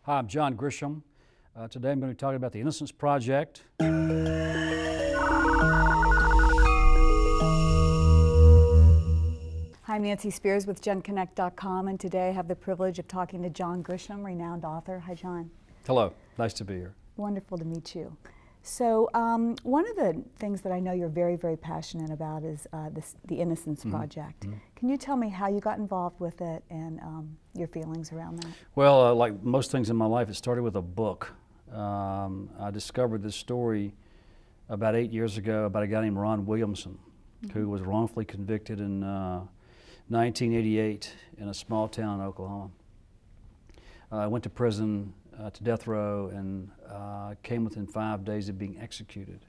Hi, I'm John Grisham. Today I'm going to be talking about the Innocence Project. Hi, I'm Nancy Spears with genConnect.com, and today I have the privilege of talking to John Grisham, renowned author. Hi, John. Hello, nice to be here. Wonderful to meet you. So one of the things that I know you're very, very passionate about is the Innocence Project. Can you tell me how you got involved with it and your feelings around that? Well, like most things in my life, it started with a book. I discovered this story about 8 years ago about a guy named Ron Williamson, who was wrongfully convicted in 1988 in a small town in Oklahoma. Went to prison, to death row, and came within 5 days of being executed.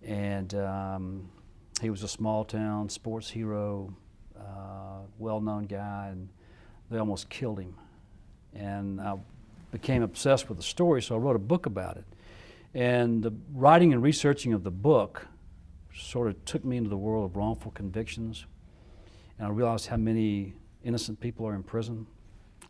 And he was a small town sports hero, well-known guy, and they almost killed him. And I became obsessed with the story, so I wrote a book about it. And the writing and researching of the book sort of took me into the world of wrongful convictions, and I realized how many innocent people are in prison,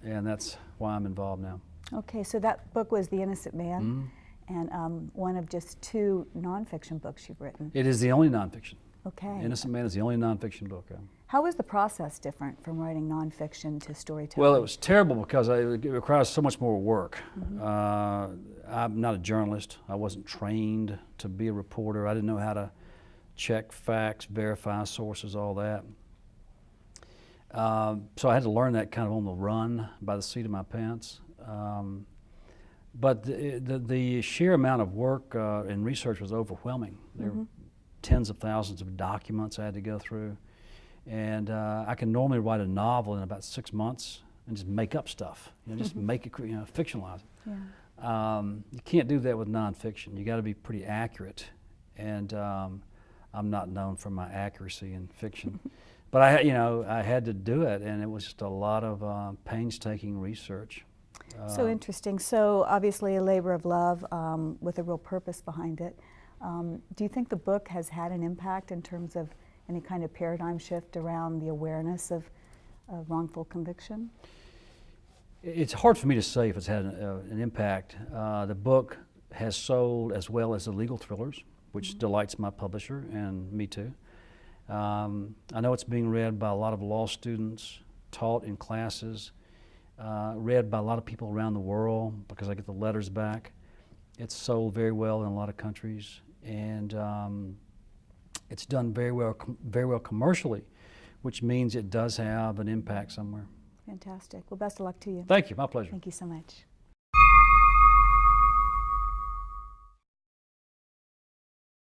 and that's why I'm involved now. Okay, so that book was The Innocent Man, and one of just 2 nonfiction books you've written. It is the only nonfiction. Okay. Innocent Man is the only nonfiction book. How was the process different from writing nonfiction to storytelling? Well, it was terrible because it requires so much more work. I'm not a journalist. I wasn't trained to be a reporter. I didn't know how to check facts, verify sources, all that. So I had to learn that kind of on the run by the seat of my pants. But the sheer amount of work and research was overwhelming. There were tens of thousands of documents I had to go through. And I can normally write a novel in about 6 months and just make up stuff, just make it, fictionalize it. Yeah. You can't do that with nonfiction. You got to be pretty accurate. And I'm not known for my accuracy in fiction. But I had to do it, and it was just a lot of painstaking research. So interesting. So obviously a labor of love with a real purpose behind it. Do you think the book has had an impact in terms of any kind of paradigm shift around the awareness of wrongful conviction? It's hard for me to say if it's had an impact. The book has sold as well as the legal thrillers, which delights my publisher and me too. I know it's being read by a lot of law students, taught in classes, read by a lot of people around the world because I get the letters back. It's sold very well in a lot of countries, and it's done very well commercially, which means it does have an impact somewhere. Fantastic. Well, best of luck to you. Thank you. My pleasure. Thank you so much.